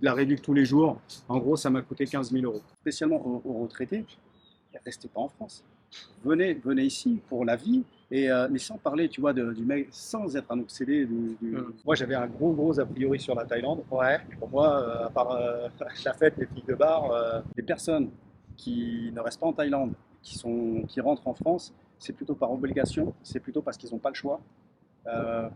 la réduc tous les jours. En gros, ça m'a coûté 15 000 euros. Spécialement aux retraités, restez pas en France. Venez ici pour la vie. Mais sans parler, tu vois, du mec, sans être un obsédé. Moi, j'avais un gros a priori sur la Thaïlande. Ouais. Pour moi, à part la fête, les filles de bar, les personnes qui ne restent pas en Thaïlande, qui rentrent en France, c'est plutôt par obligation, c'est plutôt parce qu'ils n'ont pas le choix.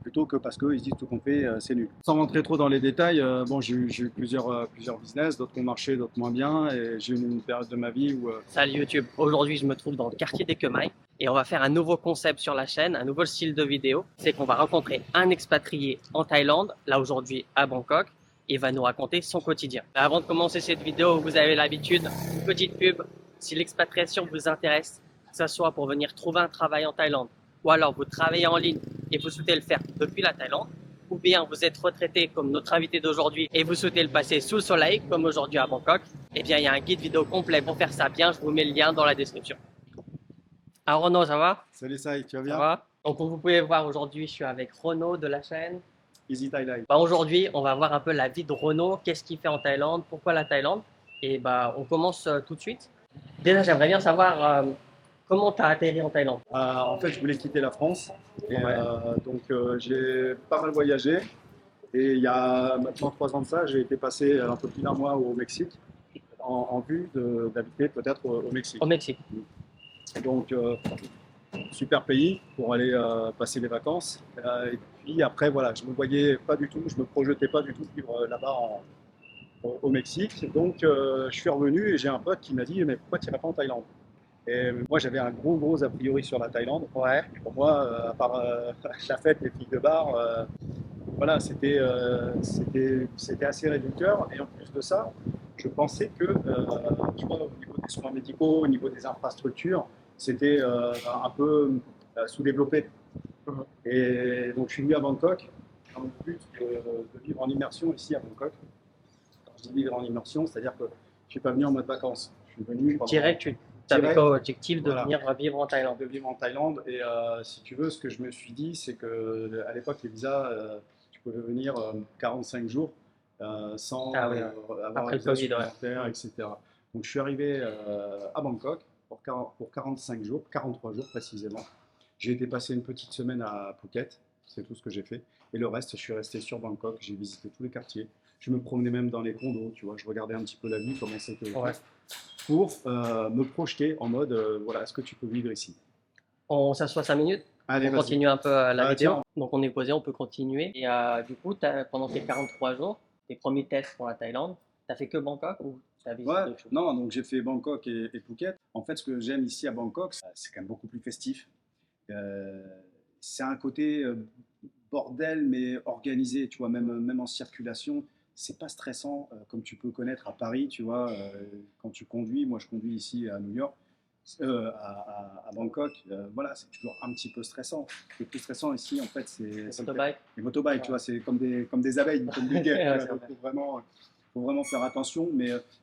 Plutôt que parce qu'ils se disent tout qu'on fait, c'est nul. Sans rentrer trop dans les détails, bon, j'ai eu plusieurs business, d'autres qui ont marché, d'autres moins bien, et j'ai eu une période de ma vie où Salut YouTube, aujourd'hui je me trouve dans le quartier d'Ekemai et on va faire un nouveau concept sur la chaîne, un nouveau style de vidéo. C'est qu'on va rencontrer un expatrié en Thaïlande, là aujourd'hui à Bangkok, et il va nous raconter son quotidien. Avant de commencer cette vidéo, vous avez l'habitude, une petite pub, si l'expatriation vous intéresse, que ce soit pour venir trouver un travail en Thaïlande, ou alors vous travaillez en ligne et vous souhaitez le faire depuis la Thaïlande, ou bien vous êtes retraité comme notre invité d'aujourd'hui et vous souhaitez le passer sous le soleil comme aujourd'hui à Bangkok, eh bien il y a un guide vidéo complet pour faire ça bien, je vous mets le lien dans la description. Alors Renaud, ça va? salut Sai, tu vas Ça bien? va? Donc comme vous pouvez voir aujourd'hui, je suis avec Renaud de la chaîne. Easy Thailand. Aujourd'hui, on va voir un peu la vie de Renaud, qu'est-ce qu'il fait en Thaïlande, pourquoi la Thaïlande. Et on commence tout de suite. Déjà, j'aimerais bien savoir comment tu as atterri en Thaïlande. En fait, je voulais quitter la France, et Ouais. donc j'ai pas mal voyagé. Et il y a maintenant 3 ans de ça, j'ai été passer un peu plus d'un mois au Mexique en vue d'habiter peut-être au Au Mexique. Mexique. Donc, super pays pour aller passer les vacances. Et puis après, voilà, je me voyais pas du tout, je me projetais pas du tout de vivre là-bas au Mexique. Donc, je suis revenu et j'ai un pote qui m'a dit, mais pourquoi tu irais pas en Thaïlande? Et moi, j'avais un gros a priori sur la Thaïlande. Ouais. Pour moi, à part la fête, les filles de bar, voilà, c'était assez réducteur. Et en plus de ça, je pensais que, tu vois, au niveau des soins médicaux, au niveau des infrastructures, c'était un peu sous-développé. Mhm. Et donc, je suis venu à Bangkok dans le but de vivre en immersion ici à Bangkok. Quand je dis vivre en immersion, c'est-à-dire que je ne suis pas venu en mode vacances. Je suis venu pendant Direct, tu avais direct, comme objectif de voilà, venir vivre en Thaïlande. de vivre en Thaïlande. Et si tu veux, ce que je me suis dit, c'est que à l'époque, les visas, tu pouvais venir 45 jours sans Ah oui, ouais. avoir un Après le visa Covid, ouais. supplémentaire, etc. Donc, je suis arrivé à Bangkok pour 45 jours, 43 jours précisément. J'ai été passer une petite semaine à Phuket, c'est tout ce que j'ai fait. Et le reste, je suis resté sur Bangkok, j'ai visité tous les quartiers. Je me promenais même dans les condos, tu vois, je regardais un petit peu la vie, comment c'était et tout, Ouais. pour me projeter en mode, voilà, est-ce que tu peux vivre ici? On s'assoit 5 minutes Allez, pour vas-y. continuer un peu la Bah vidéo. tiens, Donc on est posé, on peut continuer. Et du coup, pendant tes 43 jours, tes premiers tests pour la Thaïlande, t'as fait que Bangkok ou t'as visité ouais, d'autres choses? non, donc j'ai fait Bangkok et Phuket. En fait, ce que j'aime ici à Bangkok, c'est quand même beaucoup plus festif. Euh, c'est un côté bordel, mais organisé, tu vois, même en circulation. C'est pas stressant, comme tu peux connaître à Paris, tu vois, quand tu conduis. Moi, je conduis ici à New York, à Bangkok. Voilà, c'est toujours un petit peu stressant. Le plus stressant ici, en fait, Les c'est motorbikes? les motorbikes, tu Ouais. vois, c'est comme des abeilles, comme des guêpes, tu Ouais, vois. c'est Donc, vrai. faut vraiment faire attention.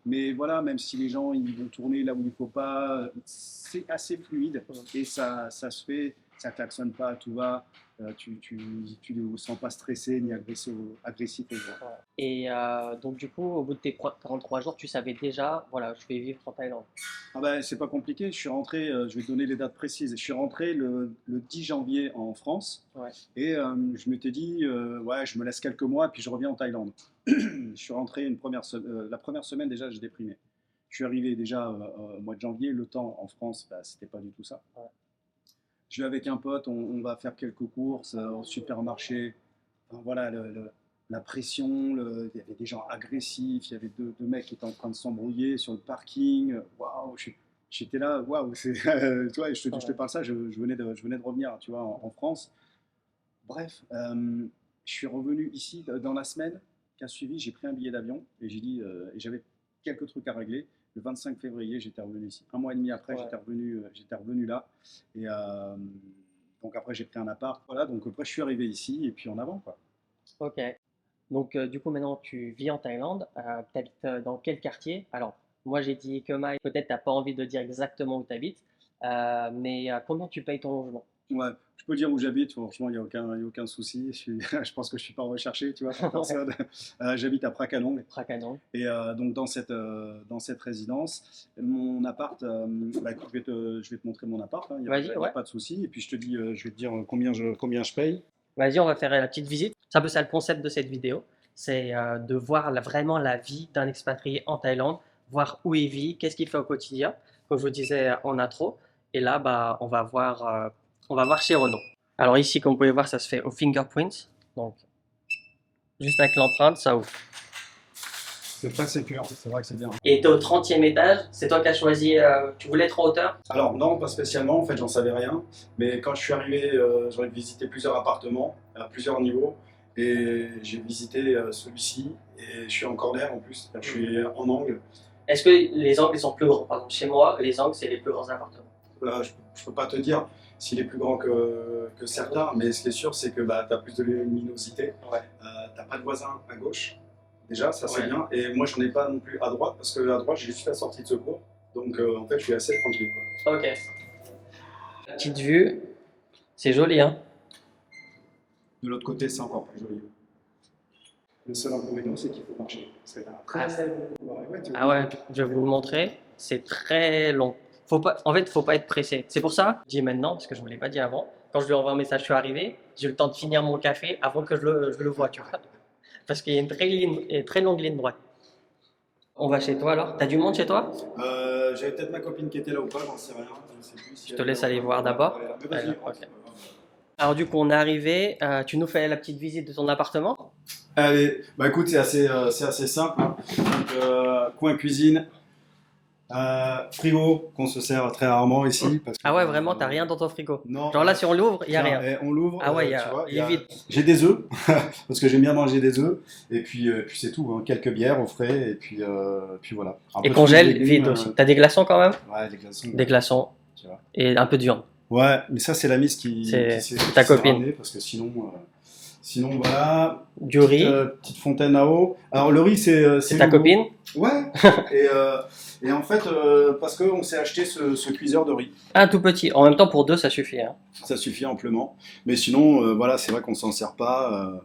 Mais voilà, même si les gens ils vont tourner là où il ne faut pas, c'est assez fluide et ça se fait, ça klaxonne pas, tout va. Tu ne sens pas stressé ni agressif aux gens. Ouais. Et donc du coup, au bout de tes 43 jours, tu savais déjà, voilà, je vais vivre en Thaïlande. Ah ben, c'est pas compliqué, je suis rentré, je vais te donner les dates précises. Je suis rentré le 10 janvier en France Ouais. et je m'étais dit, ouais, je me laisse quelques mois puis je reviens en Thaïlande. Je suis rentré la première semaine déjà, j'ai déprimé. Je suis arrivé déjà au mois de janvier, le temps en France, bah, c'était pas du tout ça. Ouais. Je vais avec un pote, on va faire quelques courses au supermarché. Enfin, voilà, la pression, il y avait des gens agressifs, il y avait deux mecs qui étaient en train de s'embrouiller sur le parking. Waouh, j'étais là, waouh, tu vois, je te Ouais. parle ça, je venais de revenir, tu vois, en France. Bref, je suis revenu ici dans la semaine qui a suivi, j'ai pris un billet d'avion et j'ai dit, et j'avais quelques trucs à régler. Le 25 février, j'étais revenu ici. Un mois et demi après, Ouais. j'étais revenu là. Et donc après, j'ai pris un appart. Voilà, donc après, je suis arrivé ici et puis en avant, quoi. Ok. Donc du coup, maintenant, tu vis en Thaïlande. Tu habites dans quel quartier? Alors, moi, j'ai dit Ekemai. Peut-être t'as pas envie de dire exactement où tu habites. Mais combien tu payes ton logement? Ouais, je peux dire où j'habite, franchement, il y a aucun souci. Je pense que je suis pas recherché, tu vois, par personne. J'habite à Pracanong. Pracanong. Et donc, dans cette résidence, mon appart, bah, écoute, je vais te montrer mon appart, hein, il n'y a, Vas-y, il y a ouais. pas de souci. Et puis, je vais te dire combien je paye. Vas-y, on va faire la petite visite. C'est un peu ça le concept de cette vidéo. C'est de voir vraiment la vie d'un expatrié en Thaïlande, voir où il vit, qu'est-ce qu'il fait au quotidien. Comme je vous disais en intro. Et là, bah, on va voir chez Renault. Alors ici, comme vous pouvez voir, ça se fait au fingerprint. Donc, juste avec l'empreinte, ça ouvre. C'est très sécure, c'est vrai que c'est bien. Et tu es au 30e étage. C'est toi qui as choisi, tu voulais être en hauteur? Alors non, pas spécialement, en fait j'en savais rien, mais quand je suis arrivé, j'en ai visité plusieurs appartements à plusieurs niveaux, et j'ai visité celui-ci, et je suis en corner en plus, je suis en angle. Est-ce que les angles sont plus grands? Par exemple, chez moi, les angles, c'est les plus grands appartements. Je peux pas te dire s'il est plus grand que certains, mais ce qui est sûr c'est que bah, tu as plus de luminosité, Ouais. t'as pas de voisin à gauche, déjà ça c'est Ouais. bien, et moi j'en ai pas non plus à droite, parce que à droite j'ai juste la sortie de secours, donc en fait je suis assez tranquille, quoi. Ok. La petite vue, c'est joli, hein? De l'autre côté, c'est encore plus joli. Le seul inconvénient, c'est qu'il faut marcher. C'est un très Ah, ouais, tu Ah vois. ouais, je vais vous le montrer. C'est très long. Faut pas, en fait, faut pas être pressé. C'est pour ça, je dis maintenant, parce que je ne vous l'ai pas dit avant. Quand je lui envoie un message, je suis arrivé, j'ai eu le temps de finir mon café avant que je le voie, tu vois. Parce qu'il y a une très longue ligne droite. On va chez toi alors? T'as du monde chez toi? J'avais peut-être ma copine qui était là ou pas, j'en sais rien. Je sais plus si Je te elle est laisse là ou aller pas. voir d'abord. Ouais, mais vas-y, Elle- rentre. ok. Alors du coup, on est arrivé. Tu nous fais la petite visite de ton appartement? Allez, bah écoute, c'est assez simple, hein. Donc, coin cuisine, frigo qu'on se sert très rarement ici. Parce que, Ah ouais, vraiment, t'as rien dans ton frigo? Non. Genre là, si on l'ouvre, il y a Tiens, rien. on l'ouvre, Ah ouais, tu vois, il est vide. j'ai des œufs, parce que j'aime bien manger des œufs, et puis c'est tout, hein. Quelques bières au frais, et puis voilà. Un Et peu de congèle, fruits et légumes, vide aussi. T'as des glaçons quand même? ouais, des glaçons. Des glaçons Tu vois. et un peu de viande. Ouais, mais ça c'est la mise C'est qui ta s'est copine. ramenée, parce que sinon voilà, Du riz, petite fontaine à eau. Alors le riz c'est ta Loulou. copine? Ouais, et en fait, parce qu'on s'est acheté ce cuiseur de riz. Un tout petit. En même temps, pour deux, ça suffit, hein. Ça suffit amplement. Mais sinon, voilà, c'est vrai qu'on s'en sert pas.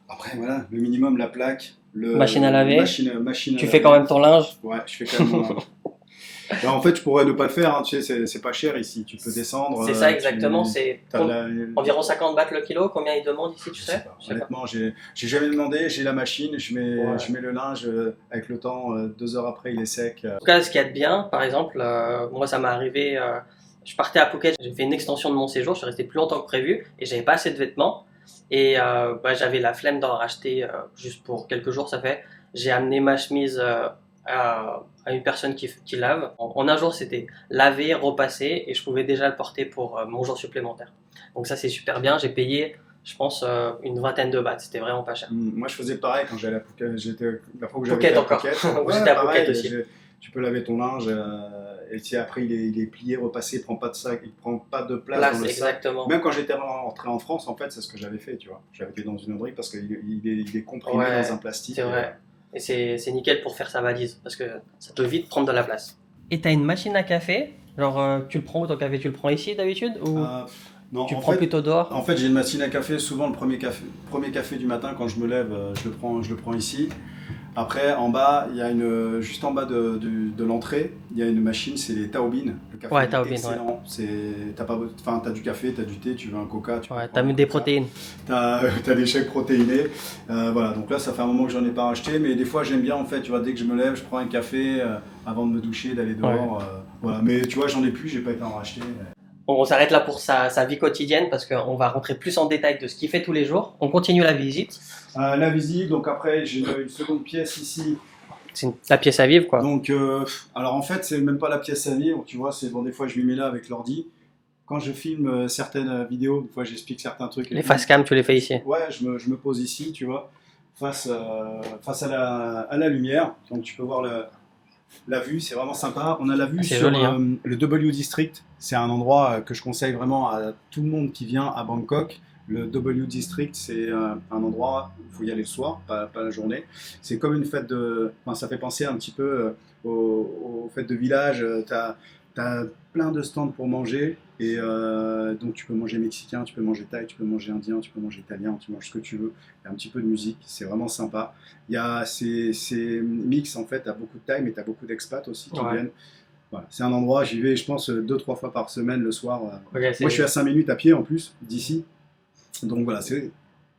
Après, voilà, le minimum, la plaque, Machine à laver. machine à Tu fais laver. quand même ton linge? Ouais, je fais quand même mon linge. Alors, en fait, je pourrais ne pas le faire, hein, tu sais, c'est pas cher ici. Tu peux descendre. C'est ça exactement, c'est t'as environ 50 bahts le kilo. Combien ils demandent ici, tu Je sais? sais pas. Je sais pas. Honnêtement, j'ai jamais demandé. J'ai la machine, Ouais. je mets le linge avec le temps. 2 heures après, il est sec. En tout cas, ce qu'il y a de bien, par exemple, moi ça m'est arrivé, je partais à Phuket, j'ai fait une extension de mon séjour, je suis resté plus longtemps que prévu et j'avais pas assez de vêtements et bah, j'avais la flemme d'en racheter juste pour quelques jours, ça fait. J'ai amené ma chemise à une personne qui lave. En un jour, c'était laver, repasser et je pouvais déjà le porter pour mon jour supplémentaire. Donc ça, c'est super bien. J'ai payé, je pense, une vingtaine de bahts. C'était vraiment pas cher. Moi, je faisais pareil quand j'allais à Phuket. La fois où j'avais Phuket été à encore. Phuket. Vous étiez à pareil, Phuket aussi. tu peux laver ton linge et tu sais, après il est plié, repassé, il prend pas de sac, il prend pas de place dans le sac. Exactement. Même quand j'étais rentré en France, en fait, c'est ce que j'avais fait, tu vois. J'avais été dans une launderie parce qu'il est comprimé Ouais, dans un plastique. C'est vrai. Et c'est nickel pour faire sa valise parce que ça peut vite prendre de la place. Et t'as une machine à café? Genre, tu le prends où ton café? Tu le prends ici d'habitude ou Non, tu le en prends fait, plutôt dehors? En fait, j'ai une machine à café. Souvent, le premier café du matin, quand je me lève, je le prends ici. Après, en bas, il y a juste en bas de l'entrée, il y a une machine, c'est les Taobin. Le café Ouais, est Taobin, excellent. T'as du café, t'as du thé, tu veux un coca. Tu Ouais, peux t'as mis prendre des un coca. protéines. T'as des shakes protéinés. Voilà, donc là, ça fait un moment que j'en ai pas racheté, mais des fois, j'aime bien, en fait, tu vois, dès que je me lève, je prends un café avant de me doucher, d'aller dehors. Voilà, mais tu vois, j'en ai plus, j'ai pas été en racheter. On s'arrête là pour sa vie quotidienne parce qu'on va rentrer plus en détail de ce qu'il fait tous les jours. On continue la visite. La visite, donc après, j'ai une seconde pièce ici. C'est la pièce à vivre, quoi. Donc, alors en fait, c'est même pas la pièce à vivre, tu vois, c'est bon, des fois je m'y mets là avec l'ordi. Quand je filme certaines vidéos, des fois j'explique certains trucs. Les face cam, tu les fais ici. Ouais, je me pose ici, tu vois, face à la lumière. Donc tu peux voir la vue, c'est vraiment sympa. On a la vue C'est sur joli, hein. le W District. C'est un endroit que je conseille vraiment à tout le monde qui vient à Bangkok. Le W District, c'est un endroit où il faut y aller le soir, pas la journée. C'est comme une fête de... Enfin, ça fait penser un petit peu aux fêtes de village. Tu as plein de stands pour manger. Et donc tu peux manger mexicain, tu peux manger thaï, tu peux manger indien, tu peux manger italien, tu manges ce que tu veux. Il y a un petit peu de musique, c'est vraiment sympa. Il y a ces mix en fait, tu as beaucoup de thaï, mais tu as beaucoup d'expats aussi qui Ouais. viennent. Voilà, c'est un endroit, j'y vais, je pense, 2, 3 fois par semaine le soir. Ok, Moi, je suis à c'est 5 minutes à pied en plus d'ici. Donc voilà, ça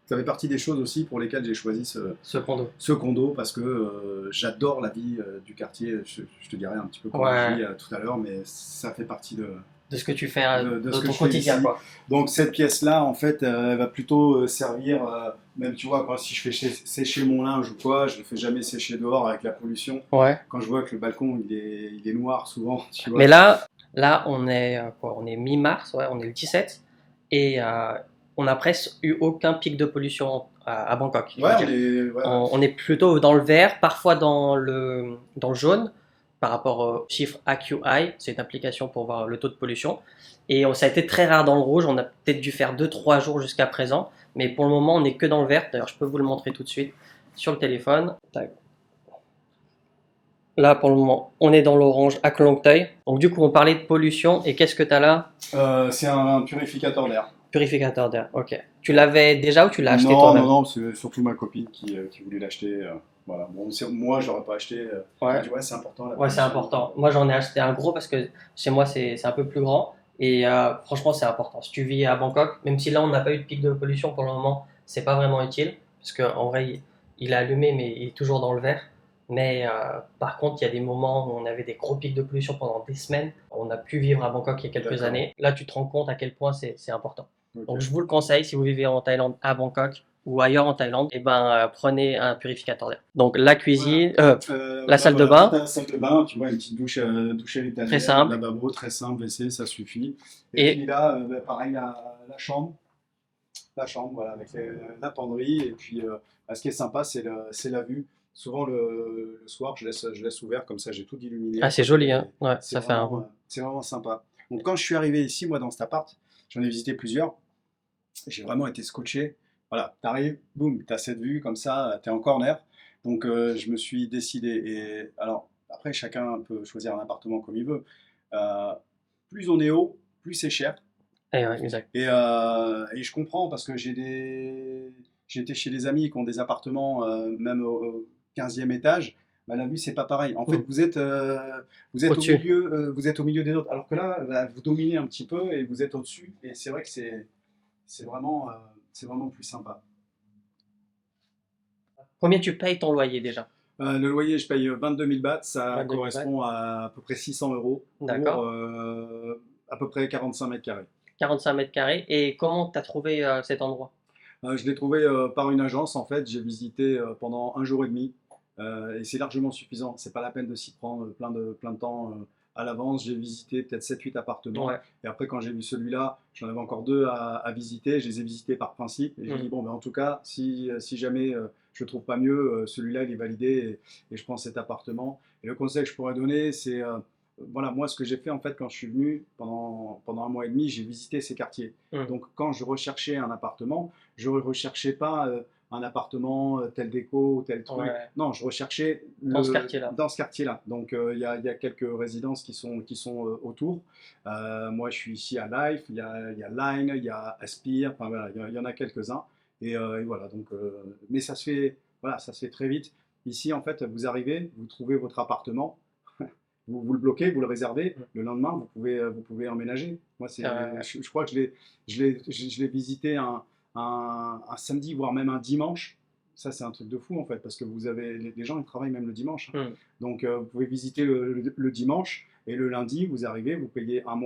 fait partie des choses aussi pour lesquelles j'ai choisi ce condo. ce condo parce que j'adore la vie du quartier. Je te dirai un petit peu comment je Ouais. vis tout à l'heure, mais ça fait partie De ce que tu fais de ce dans que ton je fais quotidien, ici. quoi. Donc cette pièce-là, en fait, elle va plutôt servir, même tu vois, si je fais sécher mon linge ou quoi, je ne le fais jamais sécher dehors avec la pollution. Ouais. Quand je vois que le balcon il est noir souvent, tu vois. Mais là, on est quoi? On est mi-mars, ouais, on est le 17, et on n'a presque eu aucun pic de pollution à Bangkok, je Ouais, veux on dire. est. Ouais, On est plutôt dans le vert, parfois dans le jaune, par rapport au chiffre AQI, c'est une application pour voir le taux de pollution. Et ça a été très rare dans le rouge, on a peut-être dû faire 2 3 jours jusqu'à présent, mais pour le moment, on n'est que dans le vert. D'ailleurs, je peux vous le montrer tout de suite sur le téléphone. Tac. Là, pour le moment, on est dans l'orange à Klongtoy. Donc, du coup, on parlait de pollution. Et qu'est-ce que tu as là? c'est un purificateur d'air. Purificateur d'air. Ok. Tu l'avais déjà ou tu l'as acheté Non, non, toi-même? non, c'est surtout ma copine qui voulait l'acheter. Voilà. Bon, moi, j'aurais pas acheté. Ouais. Ouais, c'est important la Ouais, c'est pollution. important. Moi, j'en ai acheté un gros parce que chez moi, c'est un peu plus grand. Et franchement, c'est important. Si tu vis à Bangkok, même si là, on n'a pas eu de pic de pollution pour le moment, c'est pas vraiment utile. Parce qu'en vrai, il est allumé, mais il est toujours dans le vert. Mais par contre, il y a des moments où on avait des gros pics de pollution pendant des semaines. On a pu vivre à Bangkok il y a quelques D'accord. années. Là, tu te rends compte à quel point c'est important. Ok. Donc, je vous le conseille si vous vivez en Thaïlande, à Bangkok ou ailleurs en Thaïlande, et ben, prenez un purificateur d'air. Donc, la cuisine, la salle de Voilà, bain, t'as la salle de bain, tu vois, une petite douche à très l'étagère, simple. lavabo, très simple, WC, ça suffit. Et Et puis là, pareil, la chambre. La chambre, voilà, avec la penderie. Et puis, ce qui est sympa, c'est la vue. Souvent, le soir, je laisse ouvert, comme ça, j'ai tout illuminé. c'est joli, hein. Ouais, ça fait un beau. C'est vraiment sympa. Donc, quand je suis arrivé ici, moi, dans cet appart, j'en ai visité plusieurs. J'ai vraiment été scotché. Voilà, t'arrives, boum, t'as cette vue comme ça, t'es en corner. Donc, je me suis décidé. Et alors, après, chacun peut choisir un appartement comme il veut. Euh, Plus on est haut, plus c'est cher. Ouais, exact. Et je comprends parce que j'ai été chez des amis qui ont des appartements, même au 15e étage. Bah, la vue, c'est pas pareil. En fait, Mm. Au-dessus. vous êtes au milieu des autres. Alors que là, bah, vous dominez un petit peu et vous êtes au-dessus. Et c'est vrai que c'est vraiment plus sympa. Combien tu payes ton loyer déjà? Le loyer, je paye 22 000 bahts. Ça 22 000 bahts. correspond à peu près 600 euros pour D'accord. à peu près 45 mètres carrés. 45 mètres carrés. Et comment tu as trouvé cet endroit? Je l'ai trouvé par une agence en fait. J'ai visité pendant un jour et demi et c'est largement suffisant. C'est pas la peine de s'y prendre plein de temps à l'avance. J'ai visité peut-être 7 8 appartements Ouais. et après quand j'ai vu celui-là, j'en avais encore deux à visiter. Je les ai visités par principe et j'ai dit bon, ben, en tout cas, si jamais je trouve pas mieux, celui-là il est validé et je prends cet appartement. Et le conseil que je pourrais donner, c'est voilà, moi, ce que j'ai fait en fait quand je suis venu pendant un mois et demi, j'ai visité ces quartiers. Mm. Donc, quand je recherchais un appartement, je ne recherchais pas un appartement, tel déco ou tel truc. Ouais. Non, je recherchais Dans ce quartier-là. dans ce quartier-là. Donc, il y a quelques résidences qui sont autour. Moi, je suis ici à Life, il y a Line, il y a Aspire, enfin, voilà, il y en a quelques-uns. Et voilà, donc, mais voilà, ça se fait très vite. Ici, en fait, vous arrivez, vous trouvez votre appartement. Vous le bloquez, vous le réservez, le lendemain, vous pouvez emménager. Moi, je crois que je l'ai visité un samedi, voire même un dimanche. Ça, c'est un truc de fou, en fait, parce que les gens, ils travaillent même le dimanche. Mm. Donc, vous pouvez visiter le dimanche, et le lundi, vous arrivez, vous payez 1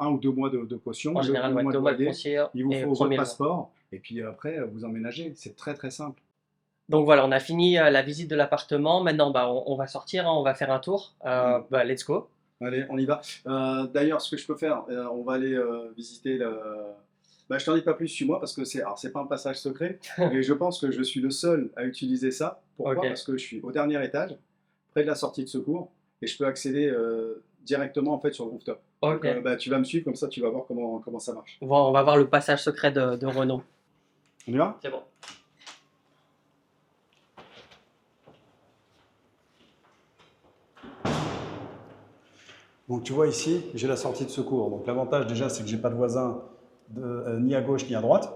ou 2 mois de caution, En général, ouais, 2 mois de loyer, foncière il vous et faut votre premier mois. passeport, et puis après, vous emménagez. C'est très, très simple. Donc voilà, on a fini la visite de l'appartement. Maintenant, bah, on va sortir, hein, on va faire un tour. Bah, let's go. Allez, on y va. D'ailleurs, ce que je peux faire, on va aller visiter le. Bah, je t'en dis pas plus, suis-moi, parce que c'est pas un passage secret, mais je pense que je suis le seul à utiliser ça. Pourquoi? Ok. Parce que je suis au dernier étage, près de la sortie de secours, et je peux accéder directement en fait sur le rooftop. Ok. Donc, bah, tu vas me suivre, comme ça tu vas voir comment ça marche. On va voir le passage secret de Renault. On y va? C'est bon. Donc tu vois ici, j'ai la sortie de secours. Donc l'avantage déjà, c'est que j'ai pas de voisin ni à gauche ni à droite.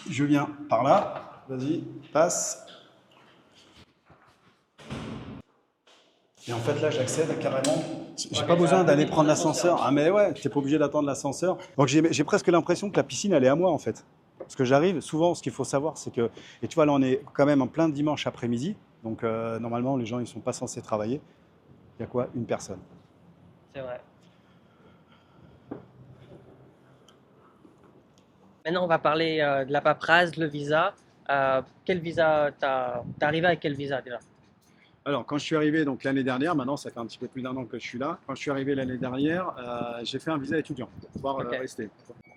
Je viens par là, vas-y, passe. Et en fait là, j'accède carrément. J'ai pas besoin d'aller prendre l'ascenseur. Ah mais ouais, t'es pas obligé d'attendre l'ascenseur. Donc j'ai presque l'impression que la piscine, elle est à moi en fait. Parce que j'arrive, souvent, ce qu'il faut savoir, c'est que, et tu vois, là, on est quand même en plein dimanche après-midi. Donc normalement, les gens, ils sont pas censés travailler. Il y a quoi? Une personne. C'est vrai. Maintenant, on va parler de la paperasse, le visa. Quel visa t'es arrivé avec quel visa déjà? Alors, quand je suis arrivé donc l'année dernière, maintenant ça fait un petit peu plus d'un an que je suis là. Quand je suis arrivé l'année dernière, j'ai fait un visa étudiant pour pouvoir Ok. rester.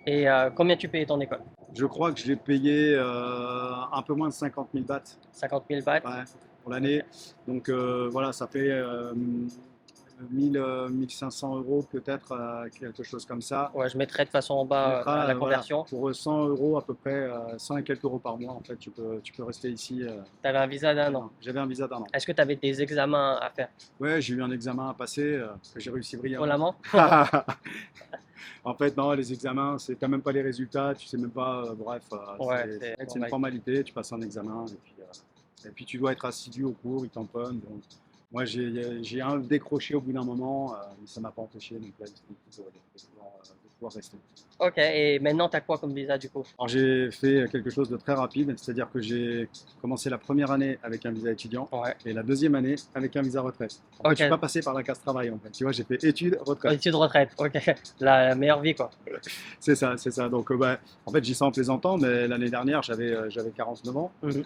Et combien tu payais ton école? Je crois que je l'ai payé un peu moins de 50 000 bahts 50 000 bahts? ouais, pour Ok. l'année. Donc voilà, ça fait 1000, 1500 euros peut-être, quelque chose comme ça. Ouais, je mettrai de toute façon en Tu bas mettras, la voilà, conversion. pour 100 euros à peu près, 100 et quelques euros par mois, en fait, tu peux rester ici. Tu avais un visa d'un an. J'avais un visa d'un an. Est-ce que tu avais des examens à faire? Ouais, j'ai eu un examen à passer que j'ai réussi Pour brillamment. l'amant? En fait, non, les examens, tu n'as même pas les résultats, tu sais même pas, bref, Ouais, c'est une formalité, tu passes un examen et puis tu dois être assidu au cours, ils tamponnent. Donc, moi, j'ai un décroché au bout d'un moment, mais ça ne m'a pas empêché donc, là, de pouvoir rester. Ok, et maintenant tu as quoi comme visa du coup? Alors, j'ai fait quelque chose de très rapide, c'est-à-dire que j'ai commencé la première année avec un visa étudiant Ouais. et la deuxième année avec un visa retraite. En fait, Ok. je suis pas passé par la case travail, en fait. Tu vois, j'ai fait études, retraite. Études retraite, ok. La meilleure vie quoi. C'est ça, c'est ça. Donc, bah, en fait, j'y ça en plaisantant, mais l'année dernière, j'avais 49 ans. Mhm. Donc,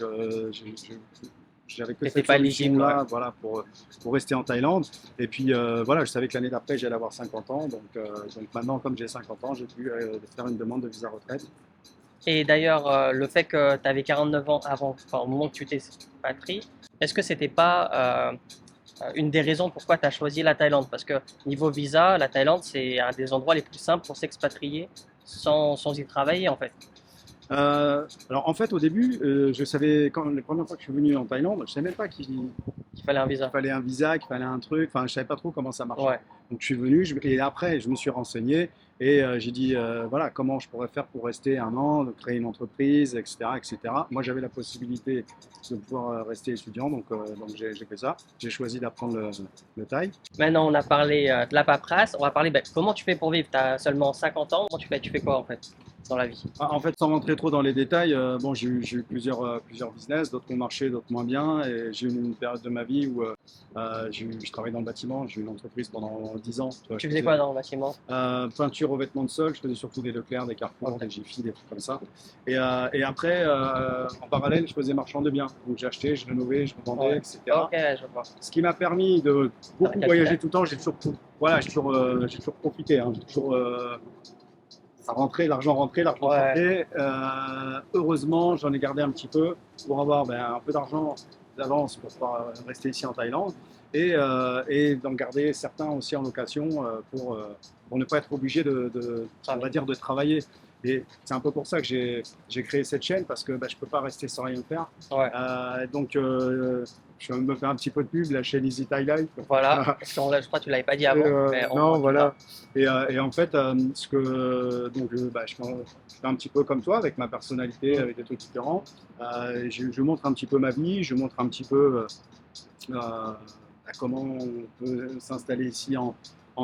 j'avais que T'étais cette pas éligible, solution-là voilà, pour rester en Thaïlande. Et puis, voilà, je savais que l'année d'après, j'allais avoir 50 ans. Donc maintenant, comme j'ai 50 ans, j'ai pu faire une demande de visa retraite. Et d'ailleurs, le fait que tu avais 49 ans avant, enfin, au moment que tu t'es expatrié, est-ce que c'était pas une des raisons pourquoi tu as choisi la Thaïlande? Parce que niveau visa, la Thaïlande, c'est un des endroits les plus simples pour s'expatrier sans y travailler en fait. Alors, en fait, au début, je savais, quand les premières fois que je suis venu en Thaïlande, je savais même pas Il fallait un qu'il visa. fallait un visa, qu'il fallait un truc. Enfin, je savais pas trop comment ça marchait. Ouais. Donc, je suis venu et après, je me suis renseigné et j'ai dit, voilà, comment je pourrais faire pour rester un an, de créer une entreprise, etc., etc. Moi, j'avais la possibilité de pouvoir rester étudiant, donc j'ai fait ça. J'ai choisi d'apprendre le thaï. Maintenant, on a parlé de la paperasse. On va parler, ben, comment tu fais pour vivre? Tu as seulement 50 ans. Comment tu fais quoi en fait dans la vie? En fait, sans rentrer trop dans les détails, bon, j'ai eu plusieurs business, d'autres qui ont marché, d'autres moins bien. Et j'ai eu une période de ma vie où je travaillais dans le bâtiment. J'ai eu une entreprise pendant 10 ans. Tu faisais quoi dans le bâtiment? Peinture, revêtement de sol. Je faisais surtout des Leclerc, des Carrefour, Ok. des Jiffy, des trucs comme ça. Et après, en parallèle, je faisais marchand de biens. Donc j'achetais, je rénovais, je revendais, Ouais. etc. Ok, je vois. Ce qui m'a permis de beaucoup Avec voyager capital. tout le temps. Voilà, j'ai toujours profité. Hein. J'ai toujours ça rentrait, l'argent rentrait, l'argent Ouais. sortait. Heureusement, j'en ai gardé un petit peu pour avoir un peu d'argent d'avance pour pouvoir rester ici en Thaïlande et d'en garder certains aussi en location pour ne pas être obligé on va dire, de travailler. Et c'est un peu pour ça que j'ai créé cette chaîne parce que je ne peux pas rester sans rien faire. Ouais. Donc, je me fais un petit peu de pub, la chaîne Easy Thai Life. Voilà. Je crois que tu l'avais pas dit avant, mais Non, voilà. Et en fait, je fais un petit peu comme toi, avec ma personnalité, avec des trucs différents. Je montre un petit peu ma vie, je montre un petit peu comment on peut s'installer ici en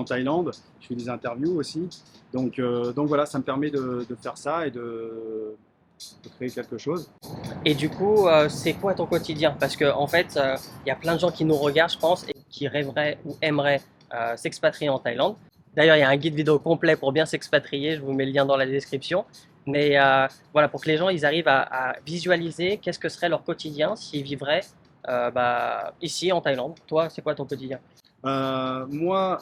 Thaïlande. Je fais des interviews aussi. Donc voilà, ça me permet de faire ça et de créer quelque chose. Et du coup, c'est quoi ton quotidien? Parce qu'en en fait, il y a plein de gens qui nous regardent, je pense, et qui rêveraient ou aimeraient s'expatrier en Thaïlande. D'ailleurs, il y a un guide vidéo complet pour bien s'expatrier. Je vous mets le lien dans la description. Mais voilà, pour que les gens ils arrivent à visualiser qu'est-ce que serait leur quotidien s'ils vivraient ici en Thaïlande. Toi, c'est quoi ton quotidien? Moi,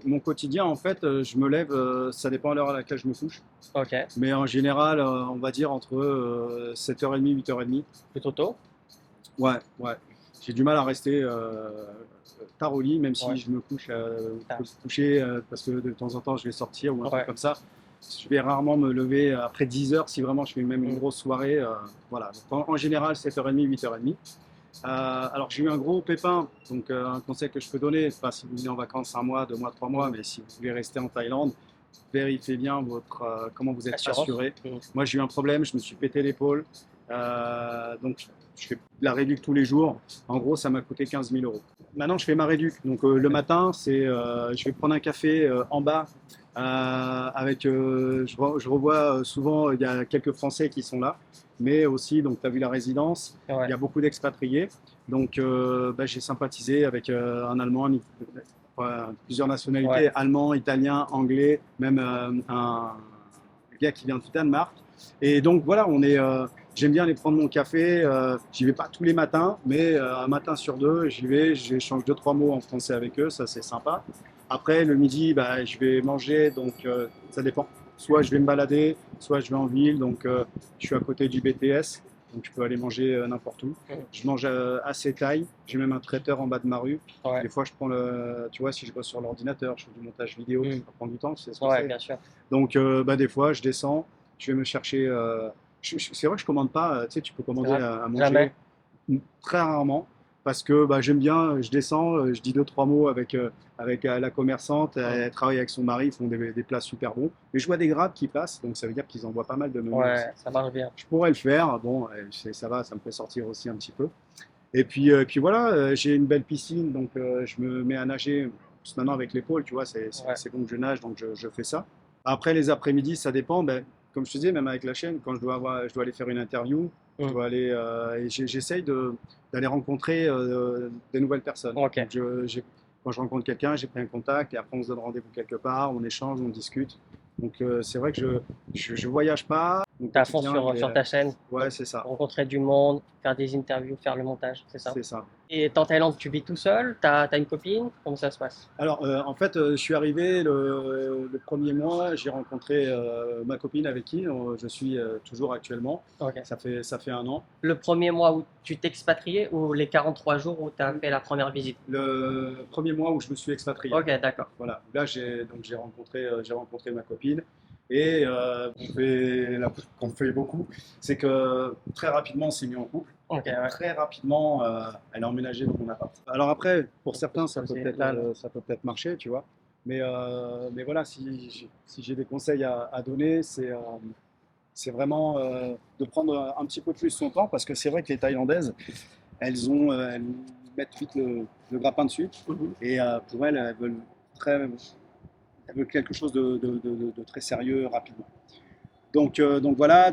mon quotidien, en fait, je me lève, ça dépend de l'heure à laquelle je me couche, Ok, mais en général, on va dire entre 7h30 8h30. plutôt tôt. Ouais, ouais. J'ai du mal à rester tard au lit, même si Ouais. je me couche, Tard. faut se coucher parce que de temps en temps, je vais sortir ou un Ouais. truc comme ça. Je vais rarement me lever après 10h si vraiment je fais même une Mm. grosse soirée. Voilà. Donc, en général, 7h30 8h30. Alors j'ai eu un gros pépin, donc un conseil que je peux donner, pas si vous venez en vacances 1 mois, 2 mois, 3 mois, mais si vous voulez rester en Thaïlande, vérifiez bien comment vous êtes Assurance. assuré. Moi j'ai eu un problème, je me suis pété l'épaule, donc je fais de la réduc tous les jours. En gros ça m'a coûté 15 000 euros. Maintenant je fais ma réduc, donc le matin je vais prendre un café en bas. Je revois souvent, il y a quelques Français qui sont là, mais aussi, donc tu as vu la résidence, Ouais. il y a beaucoup d'expatriés. Donc j'ai sympathisé avec un Allemand, plusieurs nationalités, Ouais. allemand, italien, anglais, même un gars qui vient du Danemark. Et donc voilà, j'aime bien aller prendre mon café. J'y vais pas tous les matins, mais un matin sur deux, j'y vais, j'échange 2, 3 mots en français avec eux, ça c'est sympa. Après, le midi, bah, je vais manger, donc ça dépend. Soit je vais me balader, soit je vais en ville, donc je suis à côté du BTS, donc je peux aller manger n'importe où. Je mange assez thaï, j'ai même un traiteur en bas de ma rue. Ouais. Des fois, je prends tu vois, si je bosse sur l'ordinateur, je fais du montage vidéo, ça prend du temps, tu sais ce que Ouais, c'est. bien sûr. Donc, des fois, je descends, je vais me chercher. C'est vrai que je commande pas, tu sais, tu peux commander Ouais. à manger Jamais. très rarement parce que j'aime bien, je descends, je dis 2, 3 mots avec la commerçante, elle travaille avec son mari, ils font des plats super bons. Mais je vois des grabs qui passent, donc ça veut dire qu'ils envoient pas mal de menus aussi. Ouais, ça marche bien. Je pourrais le faire, bon, ça va, ça me fait sortir aussi un petit peu. Et puis voilà, j'ai une belle piscine, donc je me mets à nager. Parce que maintenant avec l'épaule, tu vois, Ouais. c'est bon que je nage, donc je fais ça. Après les après-midi, ça dépend. Comme je te disais, même avec la chaîne, quand je dois aller faire une interview, je dois aller, et j'essaye d'aller rencontrer des nouvelles personnes. Ok. Donc quand je rencontre quelqu'un, j'ai pris un contact et après on se donne rendez-vous quelque part, on échange, on discute. Donc c'est vrai que je voyage pas. Donc, T'es à fond sur ta chaîne, ouais, c'est ça. rencontrer du monde, faire des interviews, faire le montage, c'est ça? C'est ça. Et t'es en Thaïlande, tu vis tout seul? T'as une copine? Comment ça se passe? Alors, en fait, je suis arrivé le premier mois, j'ai rencontré ma copine avec qui je suis toujours actuellement. Ok. Ça fait 1 an. Le premier mois où tu t'expatriais ou les 43 jours où tu as fait la première visite? Le premier mois où je me suis expatrié. Ok, d'accord. Voilà. Là, j'ai rencontré ma copine. Et qu'on fait beaucoup, c'est que très rapidement, on s'est mis en couple. Ok, ouais. Très rapidement, elle a emménagé dans mon appart. Alors après, pour certains, ça peut peut-être marcher, tu vois. Mais voilà, si j'ai des conseils à donner, c'est vraiment de prendre un petit peu plus son temps, parce que c'est vrai que les Thaïlandaises, elles mettent vite le grappin dessus. Et pour elles, elles veulent quelque chose de très sérieux rapidement. Donc voilà,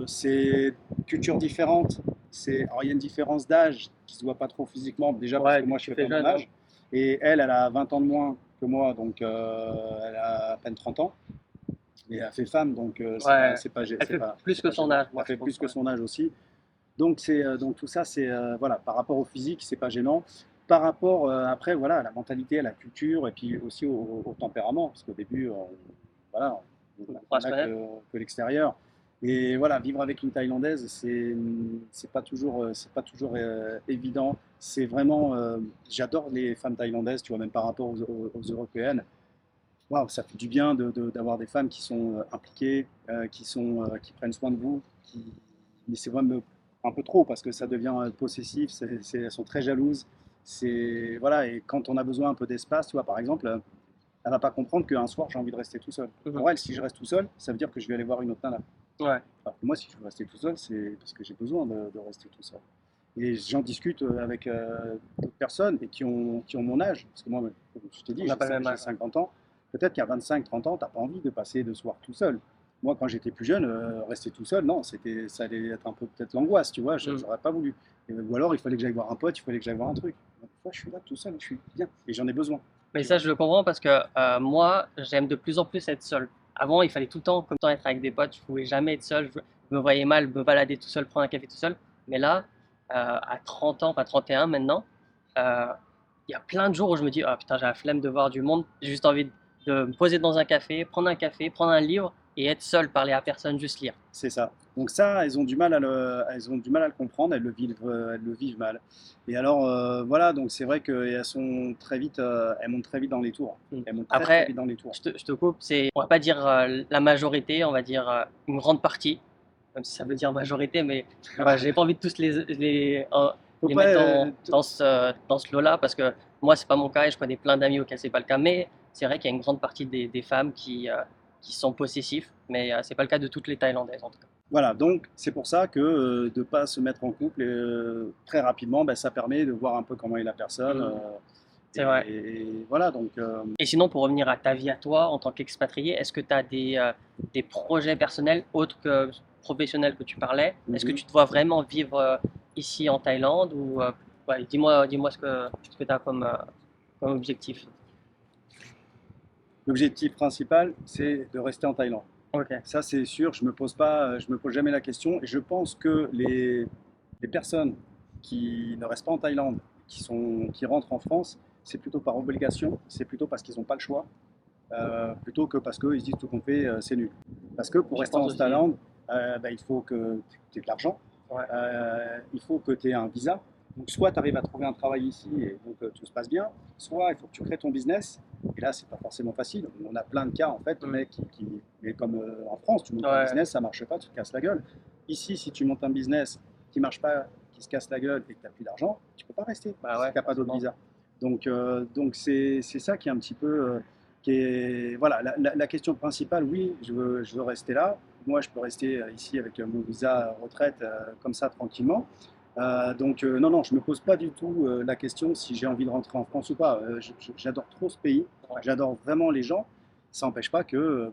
c'est culture différente. Alors il y a une différence d'âge qui se voit pas trop physiquement, déjà parce Ouais, que moi tu je fais fais pas mon jeune, âge. Et elle a 20 ans de moins que moi, donc elle a à peine 30 ans. Et elle fait femme, donc Ouais. c'est pas, Elle fait plus c'est que pas son gênant. âge, moi, Elle fait je trouve, plus que ouais. son âge aussi. Donc tout ça, c'est voilà, par rapport au physique, c'est pas gênant. Par rapport après, voilà, à la mentalité, à la culture et puis aussi au tempérament, parce qu'au début, voilà, on va se n'a connaître. que l'extérieur. Et voilà, vivre avec une Thaïlandaise, c'est pas toujours évident. C'est vraiment, j'adore les femmes thaïlandaises, tu vois, même par rapport aux Européennes. Waouh, ça fait du bien d'avoir des femmes qui sont impliquées, qui prennent soin de vous. Mais c'est vraiment un peu trop parce que ça devient possessif. Elles sont très jalouses. Voilà, et quand on a besoin un peu d'espace, tu vois, par exemple, elle va pas comprendre qu'un soir j'ai envie de rester tout seul. Pour elle, si je reste tout seul, ça veut dire que je vais aller voir une autre nana. Ouais. Alors que moi, si je veux rester tout seul, c'est parce que j'ai besoin de rester tout seul. Et j'en discute avec d'autres personnes et qui ont mon âge. Parce que moi, comme je te dis, On n'a pas le même j'ai âge. 50 ans. Peut-être qu'à 25-30 ans, tu n'as pas envie de passer de soir tout seul. Moi, quand j'étais plus jeune, rester tout seul, non, ça allait être un peu peut-être l'angoisse, tu vois, j'aurais pas voulu. Ou alors, il fallait que j'aille voir un pote, il fallait que j'aille voir un truc. Des fois, je suis là tout seul, je suis bien et j'en ai besoin. Mais Tu ça, vois. je le comprends parce que moi, j'aime de plus en plus être seul. Avant, il fallait tout le temps être avec des potes. Je pouvais jamais être seul. Je me voyais mal me balader tout seul, prendre un café tout seul. Mais là, à 30 ans, enfin 31 maintenant, euh, il y a plein de jours où je me dis, ah putain, j'ai la flemme de voir du monde. J'ai juste envie de me poser dans un café, prendre un livre et être seul, parler à personne, juste lire. C'est ça. Donc ça, elles ont du mal elles ont du mal à le comprendre, elles le vivent mal. Et alors voilà, donc c'est vrai qu'elles sont très vite, elles montent très vite dans les tours. Elles montent très, très Après, vite dans les tours. je te coupe, on va pas dire la majorité, on va dire une grande partie, même si ça veut dire majorité, mais j'ai pas envie de tous les pas, mettre dans ce lot-là, parce que moi, c'est pas mon cas et je connais plein d'amis auxquels c'est pas le cas. Mais c'est vrai qu'il y a une grande partie des femmes qui sont possessifs, mais c'est pas le cas de toutes les Thaïlandaises en tout cas. Voilà, donc c'est pour ça que de ne pas se mettre en couple très rapidement, ben, ça permet de voir un peu comment est la personne. C'est vrai. Et voilà, donc Et sinon, pour revenir à ta vie à toi en tant qu'expatrié, est-ce que tu as des projets personnels autres que professionnels que tu parlais? Est-ce que tu te vois vraiment vivre ici en Thaïlande ou ouais, dis-moi ce que tu as comme objectif. l'objectif principal, c'est de rester en Thaïlande. Ok. Ça, c'est sûr, je me pose jamais la question. Et je pense que les personnes qui ne restent pas en Thaïlande, qui rentrent en France, c'est plutôt par obligation, c'est plutôt parce qu'ils n'ont pas le choix, plutôt que parce qu'ils se disent tout qu'on fait, c'est nul. Parce que pour Je rester en pense aussi. Thaïlande, il faut que tu aies de l'argent, Ouais. il faut que tu aies un visa. Donc, soit tu arrives à trouver un travail ici et donc tout se passe bien, soit il faut que tu crées ton business. Et là, c'est pas forcément facile. On a plein de cas en fait de mecs mais comme en France, tu montes un Ouais. business, ça marche pas, tu te casses la gueule. Ici, si tu montes un business qui marche pas, qui se casse la gueule et que tu n'as plus d'argent, tu peux pas rester Bah ouais, si tu n'as pas d'autre forcément. visa. Donc c'est ça qui est un petit peu qui est voilà la question principale. Oui, je veux rester là. Moi, je peux rester ici avec mon visa retraite comme ça tranquillement. Non, je me pose pas du tout la question si j'ai envie de rentrer en France ou pas. J'adore trop ce pays, Ouais. j'adore vraiment les gens. Ça n'empêche pas que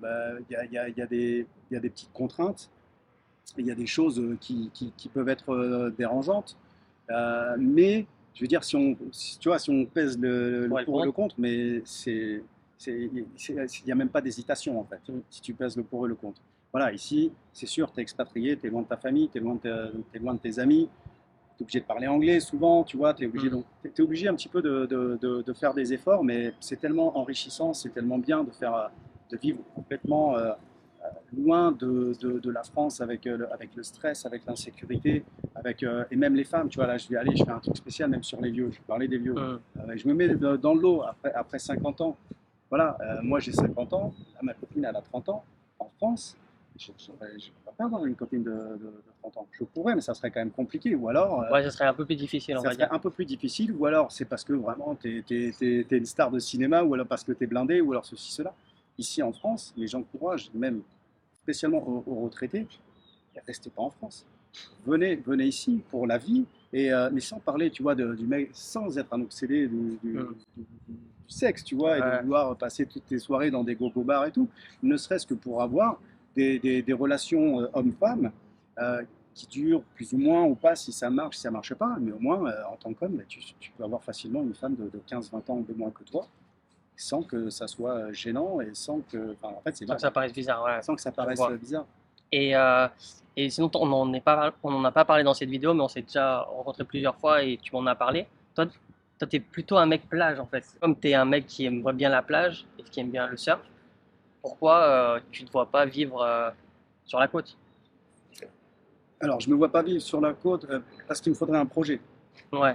il y a des petites contraintes, il y a des choses qui peuvent être dérangeantes. Mais je veux dire, tu vois, si on pèse le Ouais, le pour et le contre. contre, mais il n'y a même pas d'hésitation en fait, si tu pèses le pour et le contre. Voilà, ici, c'est sûr, tu es expatrié, tu es loin de ta famille, tu es, t'es loin de tes amis, tu es obligé de parler anglais souvent, tu vois, tu es obligé, Mm. t'es obligé un petit peu de faire des efforts, mais c'est tellement enrichissant, c'est tellement bien de vivre complètement loin de la France avec le stress, avec l'insécurité, et même les femmes, tu vois, là je fais un truc spécial même sur les vieux, je vais parler des vieux. Mm. Je me mets dans le lot après 50 ans. Voilà, moi j'ai 50 ans, là, ma copine elle a 30 ans. En France, je ne pourrais pas avoir une copine de 30 ans. Je pourrais, mais ça serait quand même compliqué. Ou alors, Ouais, ce serait un peu plus difficile, on ça va serait dire. un peu plus difficile. Ou alors, c'est parce que vraiment, tu es une star de cinéma, ou alors parce que tu es blindé, ou alors ceci, cela. Ici en France, les gens encouragent, même spécialement aux retraités, restez pas en France. Venez ici pour la vie, mais sans parler, tu vois, du mec, sans être un obsédé Mm. du sexe, tu vois, et de Ouais. vouloir passer toutes tes soirées dans des go-go bars et tout, ne serait-ce que pour avoir des relations hommes-femmes qui durent plus ou moins ou pas, si ça marche, si ça marche pas, mais au moins, en tant qu'homme, bah, tu peux avoir facilement une femme de 15-20 ans de moins que toi, sans que ça soit gênant et sans que, enfin, en fait, c'est Sans que normal, ça paraisse bizarre, ouais. sans que ça Je paraisse vois. bizarre. Et, et sinon, on n'en a pas parlé dans cette vidéo, mais on s'est déjà rencontré plusieurs fois et tu m'en as parlé. Toi, t'es plutôt un mec plage en fait. Comme t'es un mec qui aime bien la plage et qui aime bien le surf, pourquoi tu ne te vois pas vivre sur la côte? Alors, je ne me vois pas vivre sur la côte parce qu'il me faudrait un projet. Ouais.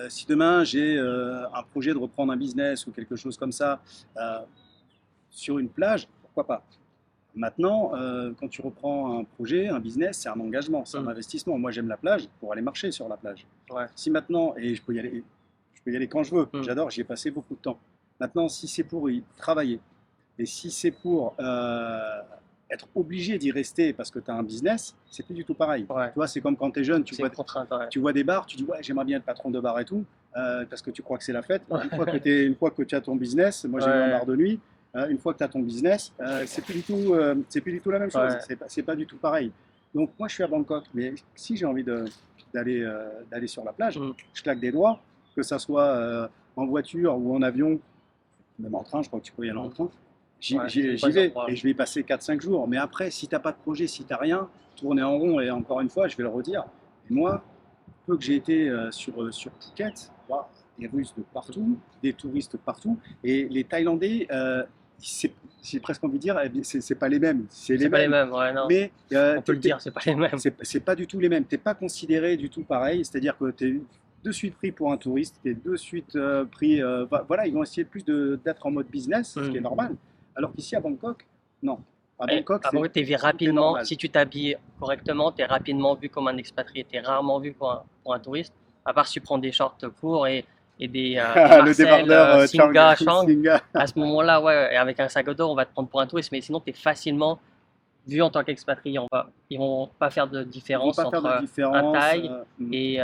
Si demain j'ai un projet de reprendre un business ou quelque chose comme ça euh, sur une plage, pourquoi pas? Maintenant, quand tu reprends un projet, un business, c'est un engagement, c'est un Mm. investissement. Moi, j'aime la plage pour aller marcher sur la plage. Ouais. Si maintenant, et je peux y aller quand je veux, Mm. j'adore, j'y ai passé beaucoup de temps. Maintenant, si c'est pour y travailler et si c'est pour être obligé d'y rester parce que tu as un business, c'est plus du tout pareil. Ouais. Tu vois, c'est comme quand tu es jeune, C'est une contrainte, ouais. tu vois des bars, tu dis ouais, j'aimerais bien être patron de bar et tout, parce que tu crois que c'est la fête. Une fois que tu as ton business, moi j'ai eu un Ouais. bar de nuit, une fois que tu as ton business, c'est plus du tout la même chose, Ouais. c'est pas du tout pareil. Donc moi je suis à Bangkok, mais si j'ai envie d'aller sur la plage, Mm. je claque des doigts, que ça soit en voiture ou en avion, même en train, je crois que tu peux y aller en Mm. train. Ouais, c'est une J'y bonne vais endroit. et je vais y passer 4-5 jours. Mais après, si tu n'as pas de projet, si tu n'as rien, tourner en rond, et encore une fois, je vais le redire, et moi, peu que j'ai été sur Phuket, wow, des Russes de partout, des touristes partout, et les Thaïlandais, j'ai presque envie de dire, c'est pas les mêmes, c'est les C'est pas les mêmes, mêmes, ouais, non. mais On peut le dire, c'est pas les mêmes. c'est pas du tout les mêmes. T'es pas considéré du tout pareil, c'est-à-dire que tu es de suite pris pour un touriste, tu es de suite pris. Voilà, ils vont essayer plus d'être en mode business, ce qui est Mm. normal. Alors qu'ici à Bangkok, non. À Et Bangkok, à Bangkok, t'es vu tout est rapidement, normal. si tu t'habilles correctement, t'es rapidement vu comme un expatrié, t'es rarement vu pour un touriste. À part si tu prends des shorts courts et des Le Marcel, débardeur Singa, Chang, Chang, Singa. à ce moment-là, ouais, et avec un sac à dos, on va te prendre pour un touriste, mais sinon, tu es facilement vu en tant qu'expatrié. Ils vont pas faire de Ils vont différence pas faire de entre un différence. Thaï et,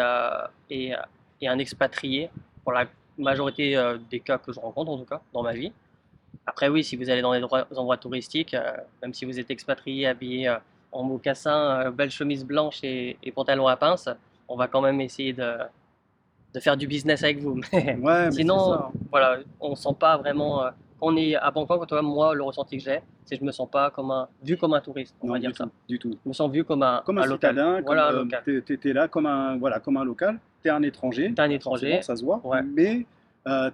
et, et un expatrié, pour la majorité des cas que je rencontre, en tout cas, dans ma vie. Après, oui, si vous allez dans les endroits touristiques, même si vous êtes expatrié, habillé en mocassin, belle chemise blanche et pantalon à pince, on va quand même essayer de faire du business avec vous. Mais Ouais, mais c'est sinon, ça. voilà, on ne sent pas vraiment. Quand on est à Bangkok, en tout cas, moi, le ressenti que j'ai, c'est que je me sens pas vu comme un touriste, on Non, va du dire ça. tout, du tout. Je me sens vu comme Comme un un local. citadin, comme Voilà, un local. t'es là comme un, voilà, comme un local. T'es un étranger, T'es un forcément, étranger, ça se voit. ouais, Mais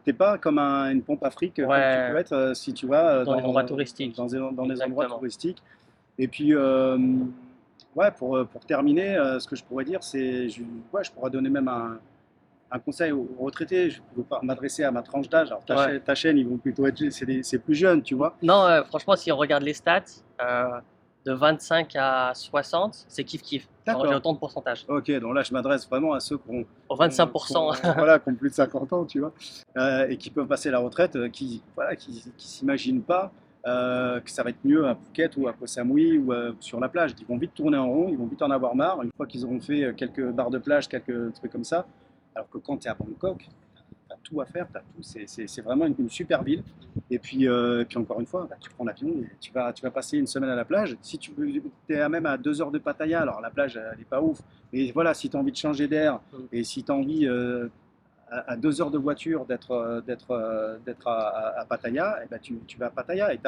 t'es pas comme une pompe afrique comme tu peux ouais, être si tu vas dans les endroits touristiques. dans des endroits Exactement. touristiques. Et puis, ouais, pour terminer, ce que je pourrais dire, c'est, ouais, je pourrais donner même un conseil aux retraités. Je ne veux pas m'adresser à ma tranche d'âge. Alors, Ouais. ta chaîne, ils vont plutôt être, c'est plus jeune, tu vois. Non, franchement, si on regarde les stats, de 25 à 60, c'est kiff-kiff. D'accord. J'ai autant de pourcentage. Ok, donc là, je m'adresse vraiment à ceux qui ont, Au 25%. voilà, qui ont plus de 50 ans, tu vois, et qui peuvent passer la retraite, voilà, qui s'imaginent pas que ça va être mieux à Phuket ou à Koh Samui ou sur la plage. Ils vont vite tourner en rond, ils vont vite en avoir marre, une fois qu'ils auront fait quelques barres de plage, quelques trucs comme ça. Alors que quand tu es à Bangkok, tu as tout à faire, t'as tout. C'est vraiment une super ville. Et puis encore une fois, bah, tu prends l'avion et tu vas passer une semaine à la plage. Si tu es même à 2 heures de Pattaya, alors la plage, elle n'est pas ouf. Mais voilà, si tu as envie de changer d'air et si tu as envie à 2 heures de voiture d'être à Pattaya, et ben tu vas à Pattaya. Et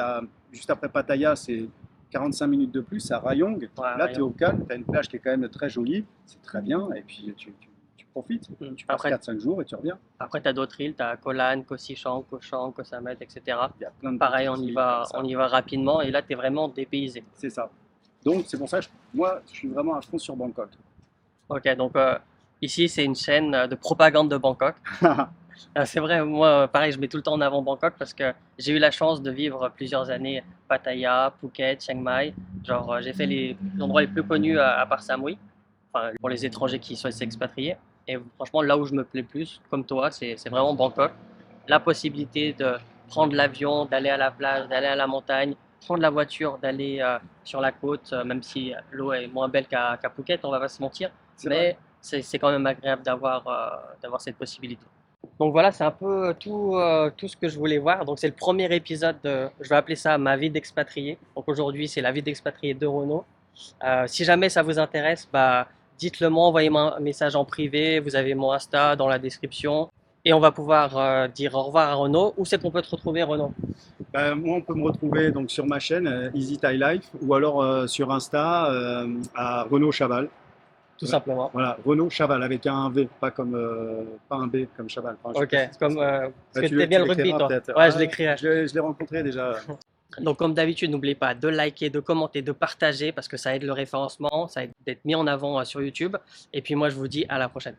juste après Pattaya, c'est 45 minutes de plus à Rayong. Ouais, Là, tu es au calme, tu as une plage qui est quand même très jolie, c'est très bien. Et puis tu profites. Tu passes Après, 4-5 jours et tu reviens. après tu as d'autres îles, tu as Koh Lan, Koh Sichang, Koh Chang, Koh Samet, etc. Il y a plein de Pareil, petites îles comme ça. on y va rapidement et là, tu es vraiment dépaysé. C'est ça. Donc, c'est pour ça que moi, je suis vraiment à fond sur Bangkok. Ok, donc ici, c'est une chaîne de propagande de Bangkok. C'est vrai, moi, pareil, je mets tout le temps en avant Bangkok parce que j'ai eu la chance de vivre plusieurs années Pattaya, Phuket, Chiang Mai. Genre, j'ai fait les endroits les plus connus à part Samui, enfin, pour les étrangers qui souhaitent s'expatrier. Et franchement, là où je me plais plus, comme toi, c'est vraiment Bangkok. La possibilité de prendre l'avion, d'aller à la plage, d'aller à la montagne, prendre la voiture, d'aller sur la côte, même si l'eau est moins belle qu'à Phuket, on va pas se mentir. C'est vrai. Mais c'est quand même agréable d'avoir cette possibilité. Donc voilà, c'est un peu tout ce que je voulais voir. Donc c'est le premier épisode je vais appeler ça ma vie d'expatrié. Donc aujourd'hui, c'est la vie d'expatrié de Renaud. Si jamais ça vous intéresse, bah, dites-le moi, envoyez-moi un message en privé. Vous avez mon Insta dans la description. Et on va pouvoir dire au revoir à Renaud. Où c'est qu'on peut te retrouver, Renaud? Moi, on peut me retrouver donc, sur ma chaîne Easy Thai Life ou alors sur Insta à Renaud Chaval. Tout simplement. Voilà, Renaud Chaval avec un V, pas un B comme Chaval. Enfin, Ok, comme, parce que tu tu bien le rugby, l'écriras toi. peut-être. Ouais, je l'écrirai. Je l'ai rencontré déjà. Donc, comme d'habitude, n'oubliez pas de liker, de commenter, de partager parce que ça aide le référencement, ça aide d'être mis en avant sur YouTube. Et puis, moi, je vous dis à la prochaine.